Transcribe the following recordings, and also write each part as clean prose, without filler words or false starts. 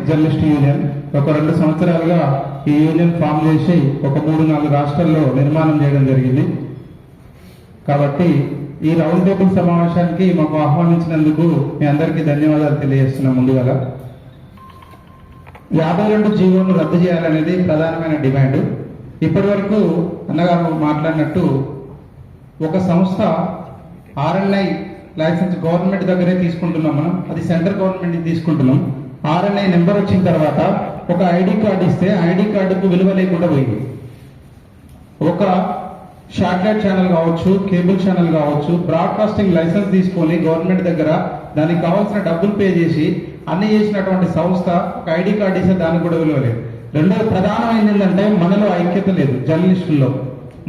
Journalist union ఒక 2 సంవత్సరాలుగా ఈ యూనియన్ ఫామ్ చేసి ఒక 3-4 రాష్ట్రాల్లో నిర్మాణం చేయడం జరిగింది. కాబట్టి ఈ రౌండ్ టేబుల్ సమావేశానికి మాకు ఆహ్వానించినందుకు మీ అందరికీ ధన్యవాదాలు తెలియజేస్తున్నాం. ముందుగా 52 జీవోను రద్దు చేయాలనేది ప్రధానమైన డిమాండ్. ఇప్పటి వరకు అన్నగారు మాట్లాడినట్టు ఒక సంస్థ RNI లైసెన్స్ గవర్నమెంట్ దగ్గరే తీసుకుంటున్నాం, మనం అది సెంట్రల్ గవర్నమెంట్ తీసుకుంటున్నాం. RNI నెంబర్ వచ్చిన తర్వాత ఒక ఐడి కార్డు ఇస్తే ఐడి కార్డుకు విలువ లేకుండా పోయింది. ఒక శాటిలైట్ ఛానల్ కావచ్చు, కేబుల్ ఛానల్ కావచ్చు, బ్రాడ్కాస్టింగ్ లైసెన్స్ తీసుకొని గవర్నమెంట్ దగ్గర దానికి కావాల్సిన డబ్బులు పే చేసి అన్ని చేసినటువంటి సంస్థ ఒక ఐడి కార్డు ఇస్తే దానికి కూడా విలువ లేదు. రెండోది ప్రధానమైనది ఏంటంటే మనలో ఐక్యత లేదు. జర్నలిస్టుల్లో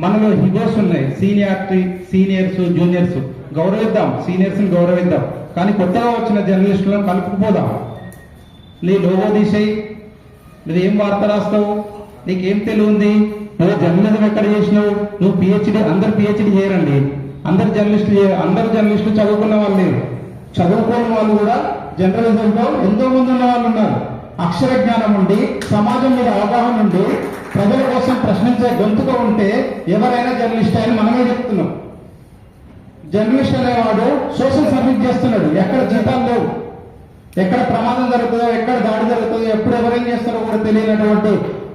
మనలో హిగోస్ ఉన్నాయి. సీనియారిటీ, సీనియర్స్, జూనియర్స్ గౌరవిద్దాం, సీనియర్స్ని గౌరవిద్దాం. కానీ కొత్తగా వచ్చిన జర్నలిస్టులను కలుపుకుపోదాం. నీ లోగో తీసేయి, నువ్వు ఏం వార్త రాస్తావు, నీకేం తెలివి ఉంది, నువ్వు జర్నలిజం ఎక్కడ చేసినావు, నువ్వు పిహెచ్డి, అందరు పిహెచ్డి చేయరండి. అందరు జర్నలిస్టులు చదువుకున్న వాళ్ళు లేరు. చదువుకోని వాళ్ళు కూడా జర్నలిజంలో ఎంతో మంది ఉన్న వాళ్ళు ఉన్నారు. అక్షర జ్ఞానం ఉండి, సమాజం మీద అవగాహన ఉండి, ప్రజల కోసం ప్రశ్నించే గొంతుగా ఉంటే ఎవరైనా జర్నలిస్ట్ అని మనమే చెప్తున్నాం. జర్నలిస్ట్ అనేవాడు సోషల్ సర్వీస్ చేస్తున్నాడు. ఎక్కడ జీతాలు లేవు, ఎక్కడ ప్రమాదం జరుగుతుందో, ఎక్కడ దాడి జరుగుతుందో, ఎప్పుడు ఎవరేం చేస్తారో కూడా తెలియనటువంటి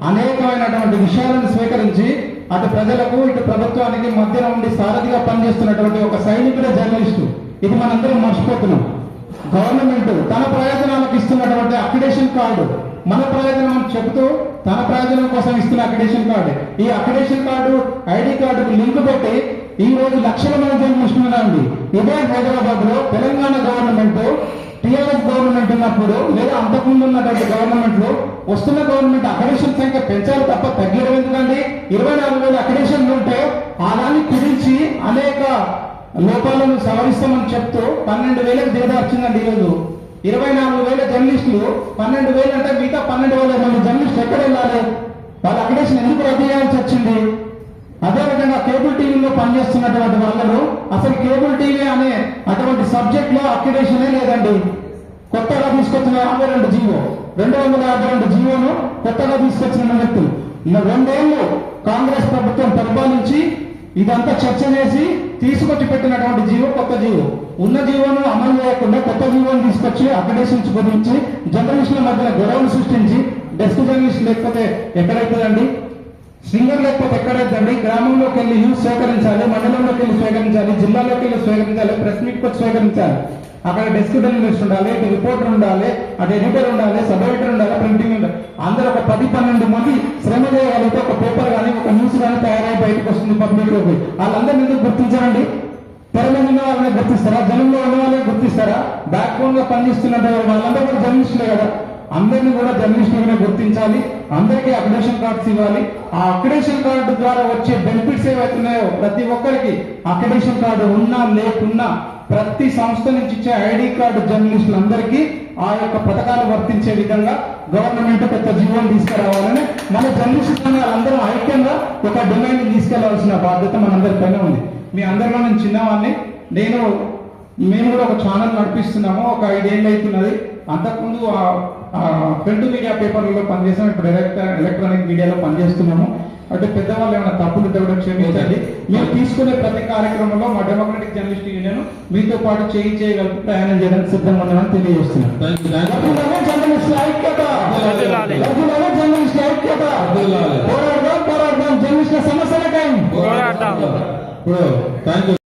అనేకమైనటువంటి విషయాలను స్వీకరించి అటు ప్రజలకు ఇటు ప్రభుత్వానికి మధ్యన ఉండి సారథిగా పనిచేస్తున్నటువంటి ఒక సైనికుడే జర్నలిస్టు. ఇది మనందరం మర్చిపోతున్నాం. గవర్నమెంట్ తన ప్రయోజనాలకు ఇస్తున్నటువంటి అక్రిడేషన్ కార్డు, మన ప్రయోజనం చెబుతూ తన ప్రయోజనం కోసం ఇస్తున్న అక్రిడేషన్ కార్డు. ఈ అక్రిడేషన్ కార్డు, ఐడి కార్డుకు లింక్ పెట్టి ఈ రోజు లక్షల మంది జర్నలిస్టులుగా ఉంది. ఇదే హైదరాబాద్ లో తెలంగాణ గవర్నమెంట్, టీఆర్ఎస్ గవర్నమెంట్ ఉన్నప్పుడు లేదా అంతకుముందు ఉన్నటువంటి గవర్నమెంట్ లో వస్తున్న గవర్నమెంట్ అక్రిడేషన్ సంఖ్య పెంచాలి తప్ప తగ్గడం ఎందుకండి? 24,000 అక్రిడేషన్లు ఉంటే ఆ దాన్ని కుదించి అనేక లోపాలను సవరిస్తామని చెప్తూ 12,000 దిగదార్చిందండి. ఈరోజు 24,000 జర్నలిస్టులు, 12,000 అంటే మిగతా 12,000 మంది జర్నలిస్టులు ఎక్కడ వెళ్ళాలి? వాళ్ళ అక్రిడేషన్ ఎందుకు రద్దు చేయాల్సి వచ్చింది? అదేవిధంగా కేబుల్ టీవీలో పనిచేస్తున్నటువంటి వాళ్ళను అసలు కేబుల్ టీవీ అనే అటువంటి సబ్జెక్ట్ లో అక్రిడేషనే లేదండి. కొత్తగా తీసుకొచ్చిన 52 జీవో, 252 జీవోను కొత్తగా తీసుకొచ్చిన వ్యక్తులు 2 ఏళ్ళు కాంగ్రెస్ ప్రభుత్వం పరిపాలించి ఇదంతా చర్చ చేసి తీసుకొచ్చి పెట్టినటువంటి జీవో కొత్త జీవో. ఉన్న జీవోను అమలు చేయకుండా కొత్త జీవోను తీసుకొచ్చి అక్రిడేషన్స్ గురించి జర్నలిస్టుల మధ్య గొడవలు సృష్టించి డెస్క్ జర్నలిస్ట్ లేకపోతే ఎక్కడైతుందండి? సింగర్ లేకపోతే ఎక్కడైతుందండి? గ్రామంలోకి వెళ్ళి యూస్ స్వీకరించాలి, మండలంలోకి వెళ్ళి స్వీకరించాలి, జిల్లాలోకి వెళ్ళి స్వీకరించాలి, ప్రెస్ మీట్ వచ్చి స్వీకరించాలి. అక్కడ డెస్క్ జర్నలిస్ట్ ఉండాలి, ఇటు రిపోర్టర్ ఉండాలి, అటు ఎడిటర్ ఉండాలి, సబ్ ఎడిటర్ ఉండాలి, ప్రింటింగ్ ఉండాలి. అందరూ ఒక 10-12 మంది శ్రమ చేయగలిగితే ఒక పేపర్ కానీ ఒక న్యూస్ కానీ తయారై బయటకు వస్తుంది పబ్లిక్ లోకి. వాళ్ళందరినీ ఎందుకు గుర్తించారండి? తెర మీద ఉన్న వాళ్ళని గుర్తిస్తారా? జనంలో ఉన్న వాళ్ళని గుర్తిస్తారా? బ్యాక్ బోన్ గా పనిచేస్తున్న వాళ్ళందరూ కూడా జర్నలిస్టులే కదా. అందరినీ కూడా జర్నలిస్టులుగానే గుర్తించాలి. అందరికీ అక్రిడేషన్ కార్డ్స్ ఇవ్వాలి. ఆ అక్రిడేషన్ కార్డు ద్వారా వచ్చే బెనిఫిట్స్ ఏవైతున్నాయో ప్రతి ఒక్కరికి అక్రిడేషన్ కార్డు ఉన్నా లేకున్నా ప్రతి సంస్థ నుంచి ఇచ్చే ఐడి కార్డు జర్నలిస్టులందరికీ ఆ యొక్క పథకాలు వర్తించే విధంగా గవర్నమెంట్ కొత్త జీవోని తీసుకురావాలని మన జర్నలిస్ట్ సంఘాలందరూ ఐక్యంగా ఒక డిమాండ్ తీసుకెళ్లాల్సిన బాధ్యత మనందరిపైన ఉంది. మీ అందరిలో నేను చిన్నవాడిని. మేము కూడా ఒక ఛానల్ నడిపిస్తున్నాము. ఒక 5 ఏళ్ళు అవుతున్నది. అంతకుముందు ప్రింట్ మీడియా పేపర్లలో పనిచేసాం, ఇప్పుడు ఎలక్ట్రానిక్ మీడియాలో పనిచేస్తున్నాము. అంటే పెద్దవాళ్ళు ఏమైనా తప్పులు ఉంటే కూడా క్షమించండి. మీరు తీసుకునే ప్రతి కార్యక్రమంలో మా డెమోక్రటిక్ జర్నలిస్ట్ యూనియన్ మీతో పాటు చేయగలిపి ప్రయాణం చేయడానికి సిద్ధంగా ఉన్నామని తెలియజేస్తున్నాను. జర్నలిస్టుల సమస్యల టైం.